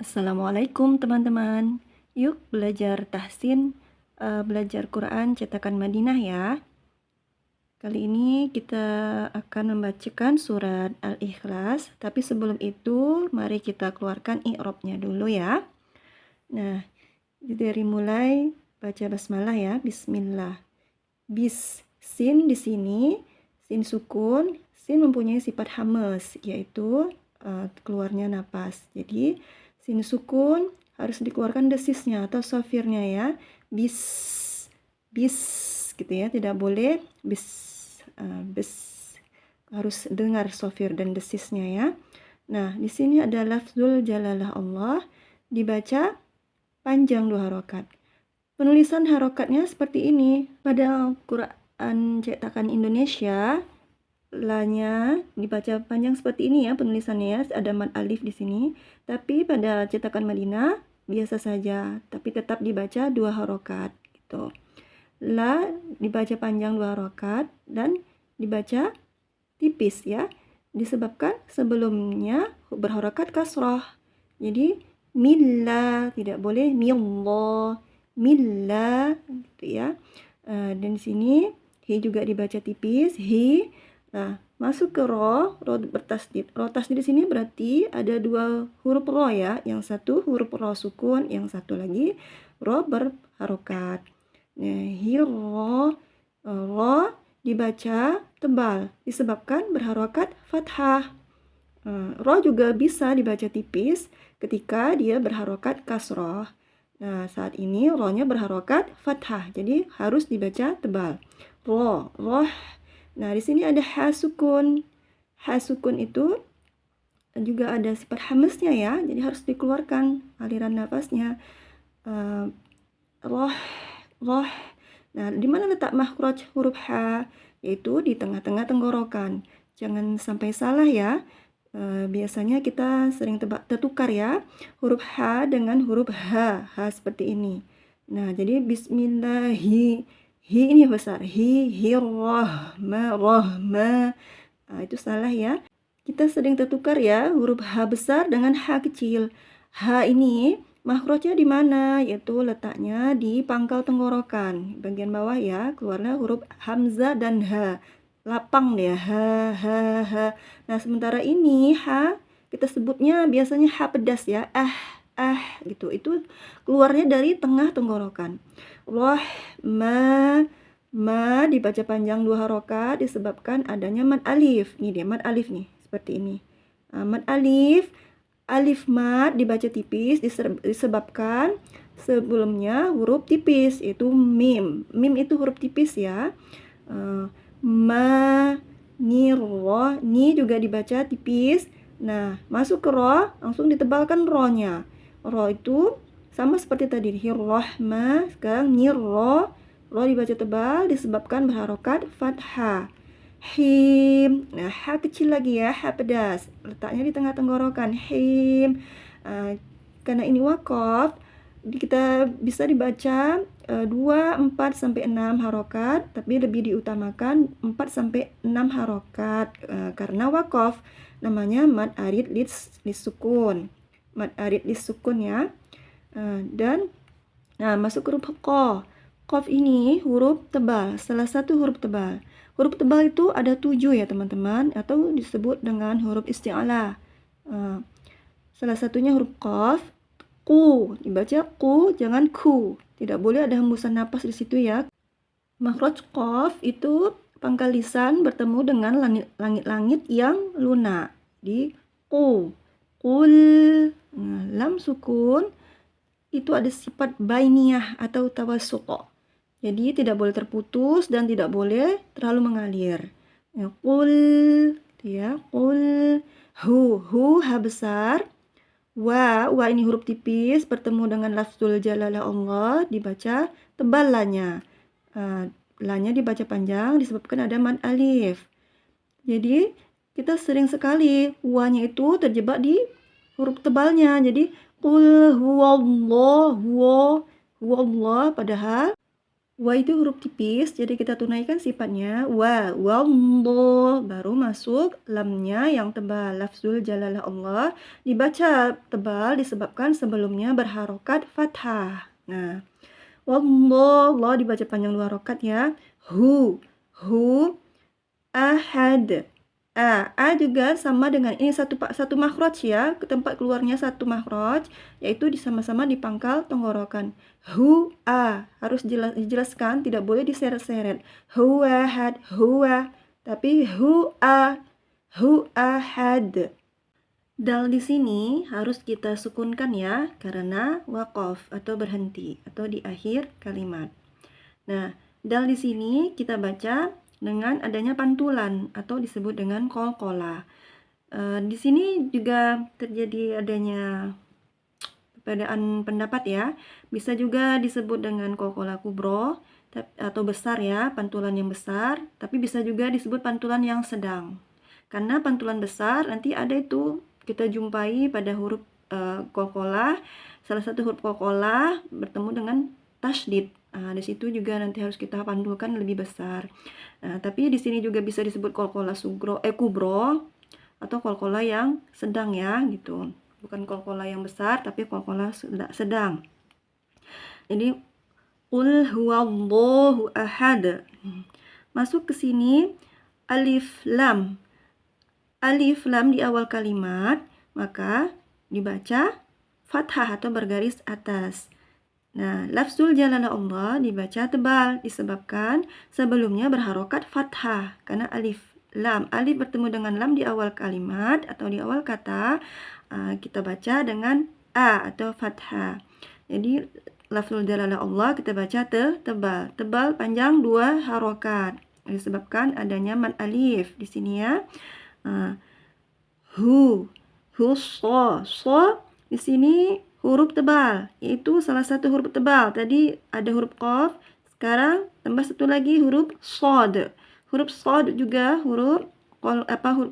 Assalamualaikum teman-teman. Yuk belajar tahsin, belajar Quran cetakan Madinah ya. Kali ini kita akan membacakan surat Al-Ikhlas, tapi sebelum itu mari kita keluarkan i'rabnya dulu ya. Nah, dari mulai baca basmalah ya, bismillah. Sin di sini, sin sukun, sin mempunyai sifat hamas, yaitu keluarnya napas. Jadi sin sukun harus dikeluarkan desisnya atau sofirnya ya. Bis, bis gitu ya, tidak boleh bis. Harus dengar sofir dan desisnya ya. Nah, di sini ada lafzul jalalah Allah, dibaca panjang 2 harokat. Penulisan harokatnya seperti ini. Pada Quran cetakan Indonesia, la-nya dibaca panjang seperti ini ya penulisannya ya. Ada mad alif di sini. Tapi pada cetakan Madinah biasa saja, tapi tetap dibaca 2 harokat gitu. La dibaca panjang 2 harokat dan dibaca tipis ya. Disebabkan sebelumnya berharokat kasrah. Jadi milla, tidak boleh millah, milla gitu ya. Dan di sini hi juga dibaca tipis, hi. Nah, masuk ke ro bertasdid. Ro tasdid di sini berarti ada 2 huruf ro ya. Yang satu huruf ro sukun, yang satu lagi ro berharokat. Nah, hi ro dibaca tebal disebabkan berharokat fathah. Ro juga bisa dibaca tipis ketika dia berharokat kasroh. Nah, saat ini ro-nya berharokat fathah, jadi harus dibaca tebal. Roh. Nah, di sini ada ha sukun. Ha sukun itu juga ada sifat hamasnya ya, jadi harus dikeluarkan aliran nafasnya. Roh. Nah, di mana letak makhraj huruf H? Yaitu di tengah-tengah tenggorokan. Jangan sampai salah ya. Biasanya kita sering tertukar ya. Huruf H dengan huruf H. H seperti ini. Nah, jadi bismillahi. Hi ini besar. Rahma. Nah, itu salah ya. Kita sering tertukar ya huruf H besar dengan H kecil. H ini makhrajnya di mana? Yaitu letaknya di pangkal tenggorokan. Bagian bawah ya, keluarnya huruf hamzah dan H. Lapang deh, H. Nah, sementara ini H kita sebutnya biasanya H pedas ya. Gitu. Itu keluarnya dari tengah tenggorokan. Ma dibaca panjang 2 harokat disebabkan adanya mad alif. Nih dia mad alif nih, seperti ini. Mad alif mad dibaca tipis disebabkan sebelumnya huruf tipis, yaitu mim. Mim itu huruf tipis ya. Ni juga dibaca tipis. Nah, masuk ke ro, langsung ditebalkan ro-nya. Ro itu sama seperti tadi, rahma, sekarang nirro. Ro dibaca tebal disebabkan berharokat fathah. Him. Nah, H kecil lagi ya, H pedas. Letaknya di tengah tenggorokan. Him. Karena ini wakaf, kita bisa dibaca 2, 4 sampai 6 harokat, tapi lebih diutamakan 4 sampai 6 harokat karena wakaf. Namanya mad arid lis sukun. Mad arid lis sukun ya. Dan masuk ke huruf qaf. Qaf ini huruf tebal, salah satu huruf tebal. Huruf tebal itu ada 7 ya teman-teman, atau disebut dengan huruf isti'alah. Salah satunya huruf qaf, ku, dibaca ku, jangan ku. Tidak boleh ada hembusan napas di situ ya. Makhraj qaf itu pangkal lisan bertemu dengan langit-langit yang lunak. Di ku, kul. Nah, lam sukun itu ada sifat bainiyah atau tawassuq. Jadi tidak boleh terputus dan tidak boleh terlalu mengalir. Ya, qul, ya, qul. Hu, ha besar. Wa ini huruf tipis bertemu dengan lafzul jalalah Allah dibaca tebal lanya. Lanya dibaca panjang disebabkan ada mad alif. Jadi kita sering sekali wa-nya itu terjebak di huruf tebalnya. Jadi qul huwallah, huwallah, padahal Wa itu huruf tipis, jadi kita tunaikan sifatnya. Wallah, baru masuk lamnya yang tebal. Lafzul jalalah Allah dibaca tebal disebabkan sebelumnya berharokat fathah. Nah, wallah dibaca panjang 2 harokat ya. Hu ahad. A juga sama dengan ini satu makhraj ya, ke tempat keluarnya satu makhraj, yaitu sama-sama di pangkal tenggorokan. Harus dijelaskan, tidak boleh diseret-seret. Huahad, tapi huahad. Dal di sini harus kita sukunkan ya, karena waqaf atau berhenti atau di akhir kalimat. Nah, dal di sini kita baca dengan adanya pantulan atau disebut dengan qalqalah. Di sini juga terjadi adanya perbedaan pendapat ya. Bisa juga disebut dengan qalqalah kubro atau besar ya, pantulan yang besar, tapi bisa juga disebut pantulan yang sedang. Karena pantulan besar nanti ada itu kita jumpai pada huruf qalqalah, salah satu huruf qalqalah bertemu dengan tasydid. Di situ juga nanti harus kita pantulkan lebih besar. Tapi di sini juga bisa disebut qalqalah kubro atau qalqalah yang sedang ya gitu. Bukan qalqalah yang besar tapi qalqalah sedang. Jadi qul huwallahu ahad. Masuk ke sini alif lam. Alif lam di awal kalimat maka dibaca fathah atau bergaris atas. Nah, lafzul jalalah Allah dibaca tebal disebabkan sebelumnya berharokat fathah. Karena alif bertemu dengan lam di awal kalimat atau di awal kata, kita baca dengan a atau fathah. Jadi lafzul jalalah Allah kita baca tebal. Tebal panjang 2 harokat disebabkan adanya mad alif di sini ya. So di sini huruf tebal, yaitu salah satu huruf tebal. Tadi ada huruf qaf, sekarang tambah satu lagi huruf shad. Huruf shad juga huruf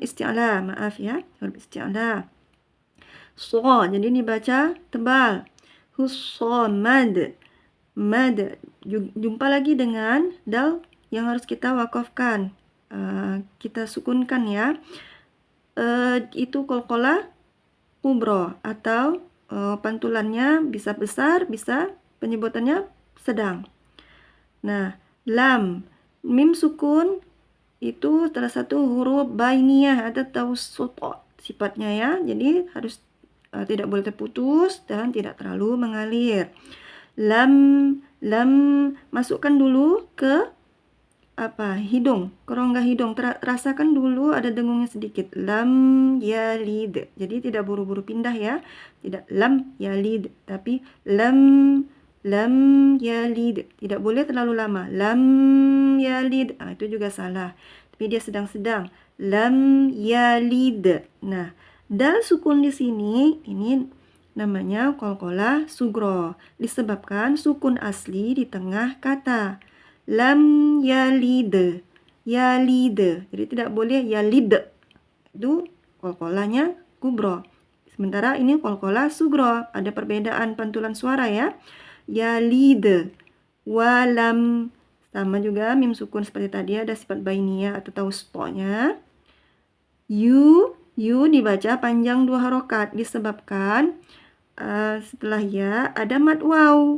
isti'la, maaf ya, huruf isti'la. So, jadi dibaca tebal. Husamad. Mad. Jumpa lagi dengan dal yang harus kita wakafkan. Kita sukunkan ya. Itu qalqalah kubro atau pantulannya bisa besar, bisa penyebutannya sedang. Nah, lam, mim sukun itu salah satu huruf bainiyah atau tawassut sifatnya ya. Jadi harus tidak boleh terputus dan tidak terlalu mengalir. Lam masukkan dulu ke hidung, kerongga hidung. Rasakan dulu ada dengungnya sedikit. Lam yalid. Jadi tidak buru-buru pindah ya. Tidak lam yalid, tapi lam yalid. Tidak boleh terlalu lama. Lam yalid. Itu juga salah. Tapi dia sedang-sedang. Lam yalid. Nah, dal sukun di sini ini namanya qalqalah sugro. Disebabkan sukun asli di tengah kata. Lam yalid. Jadi tidak boleh yalid. Itu qalqalahnya kubro. Sementara ini qalqalah sugro. Ada perbedaan pantulan suara ya. Yalid. Walam. Sama juga mim sukun seperti tadi ada sifat bainiyah atau tawasthotnya. Yu dibaca panjang 2 harokat disebabkan setelah ya ada mad waw.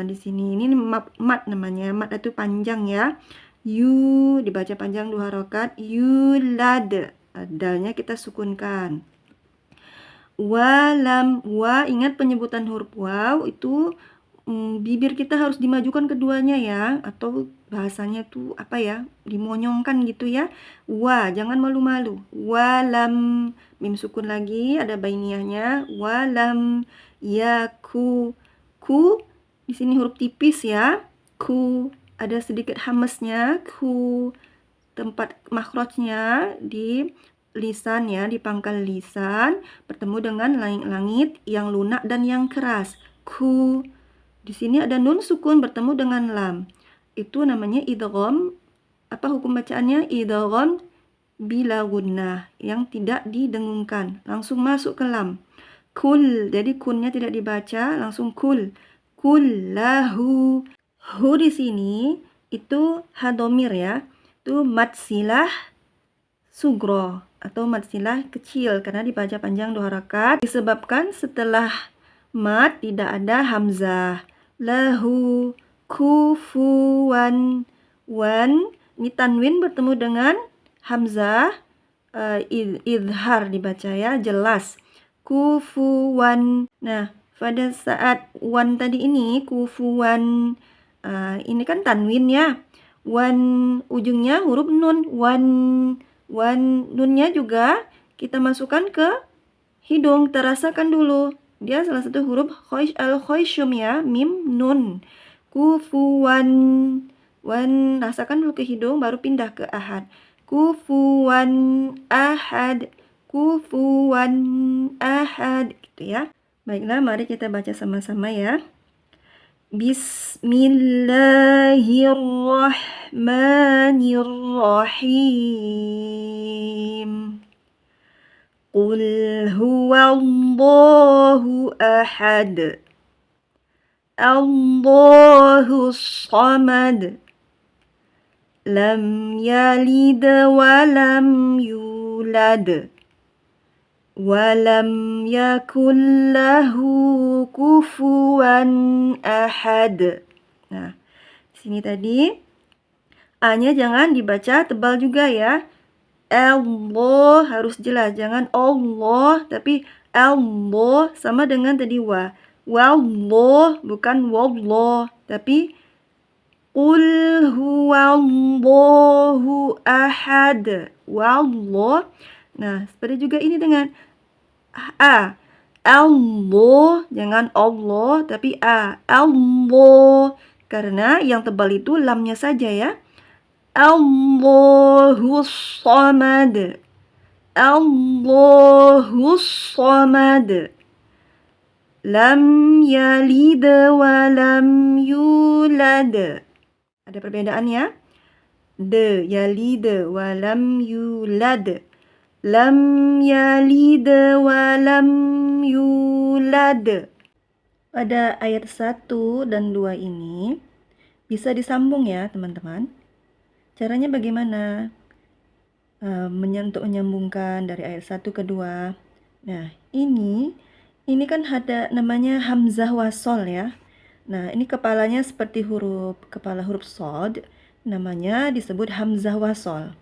Di sini ini mad namanya, mad itu panjang ya. Yu dibaca panjang 2 harokat. Yulad, dalnya kita sukunkan. Walam, ingat penyebutan huruf waw itu bibir kita harus dimajukan keduanya ya, atau bahasanya tuh dimonyongkan gitu ya. Jangan malu-malu. Walam, mim sukun lagi ada bainiyahnya. Walam yaku. Di sini huruf tipis ya. Ku ada sedikit hamesnya. Ku tempat makhrajnya di lisan ya, di pangkal lisan bertemu dengan langit yang lunak dan yang keras. Ku. Di sini ada nun sukun bertemu dengan lam. Itu namanya idgham. Apa hukum bacaannya? Idgham bila gunnah, yang tidak didengungkan, langsung masuk ke lam. Kul. Jadi kunnya tidak dibaca, langsung kul. Kullahu. Hu di sini itu hadomir ya. Itu mad silah sugro atau mad silah kecil karena dibaca panjang 2 rakaat disebabkan setelah mad tidak ada hamzah. Lahu kufuwan wan, ini tanwin bertemu dengan hamzah, idhar dibaca ya, jelas. Kufuwan. Nah, pada saat wan tadi ini kufuwan, ini kan tanwin ya. Wan ujungnya huruf nun. Wan nunnya juga kita masukkan ke hidung, terasakan dulu. Dia salah satu huruf al-khoisyum ya, mim nun. Kufuwan. Wan, rasakan dulu ke hidung baru pindah ke ahad. Kufuwan ahad. Kufuwan ahad gitu ya. Baiklah, mari kita baca sama-sama ya. Bismillahirrahmanirrahim. Qul huwallahu ahad. Allahus samad. Lam yalid wa lam yulad. Walam yakul lahu kufuwan ahad. Nah, sini tadi A-nya jangan dibaca tebal juga ya. Allah harus jelas, jangan Allah tapi Allah sama dengan tadi wa. Wallah bukan wallah, tapi qul huwallahu ahad. Wallah. Nah, seperti juga ini dengan A. Allah, jangan Allah, tapi A. Allah. Karena yang tebal itu lamnya saja ya. Allahus samad. Allahus samad. Lam yalid wa lam yulad. Ada perbedaannya. De, yalid wa lam yulad. Lam yalid wa lam yulad. Pada ayat 1 dan 2 ini bisa disambung ya teman-teman. Caranya bagaimana? Untuk menyambungkan dari ayat 1 ke 2. Nah, ini kan ada namanya hamzah wasol ya. Nah, ini kepalanya seperti kepala huruf shad, namanya disebut hamzah wasol.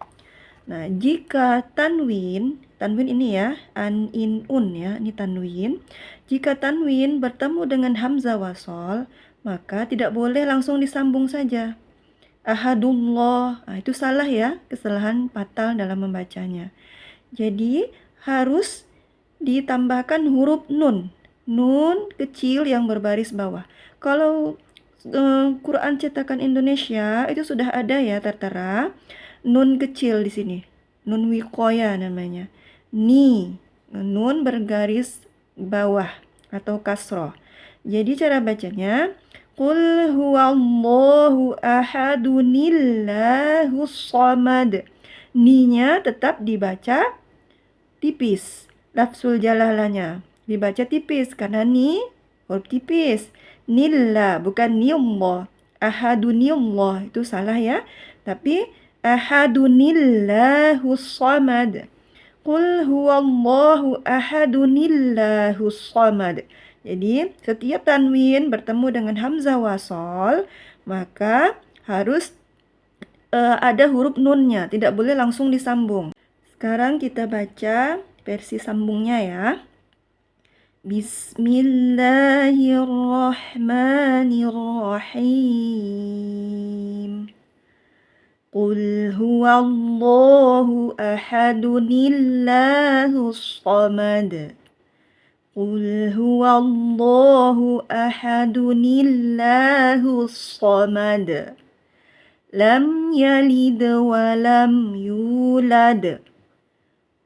Nah, jika tanwin ini ya, an, in, un ya, ini tanwin. Jika tanwin bertemu dengan hamzah wasol, maka tidak boleh langsung disambung saja. Ahadullah, itu salah ya, kesalahan fatal dalam membacanya. Jadi, harus ditambahkan huruf nun. Nun kecil yang berbaris bawah. Kalau Quran cetakan Indonesia itu sudah ada ya tertera nun kecil di sini. Nun wikoya namanya. Ni, nun bergaris bawah atau kasroh. Jadi cara bacanya Qul huwallahu ahadunillahus samad. Ni-nya tetap dibaca tipis. Lafzul jalalanya dibaca tipis karena ni huruf tipis. Nillah bukan nillah. Ahadunillah itu salah ya. Tapi ahadunillahus samad. Qul huwallahu ahadunillahus samad. Jadi setiap tanwin bertemu dengan hamzah wasol, maka harus ada huruf nunnya, tidak boleh langsung disambung. Sekarang kita baca versi sambungnya ya. Bismillahirrahmanirrahim. Qul huwallahu ahadunillahus samad. Qul huwallahu ahadunillahus samad. Lam yalid wa lam yulad.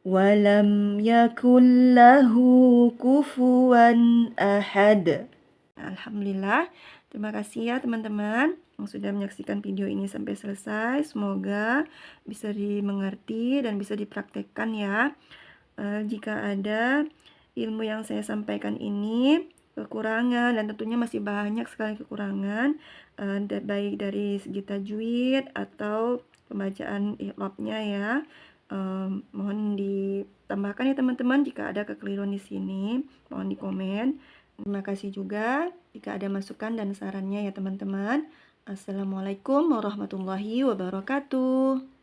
Walam yakul lahu kufuwan ahad. Alhamdulillah. Terima kasih ya teman-teman yang sudah menyaksikan video ini sampai selesai. Semoga bisa dimengerti dan bisa dipraktekkan ya. Jika ada ilmu yang saya sampaikan ini kekurangan dan tentunya masih banyak sekali kekurangan, baik dari segi tajwid atau pembacaan i'rabnya ya. Mohon ditambahkan ya teman-teman jika ada kekeliruan di sini, mohon di komen. Terima kasih juga jika ada masukan dan sarannya ya teman-teman. Assalamualaikum warahmatullahi wabarakatuh.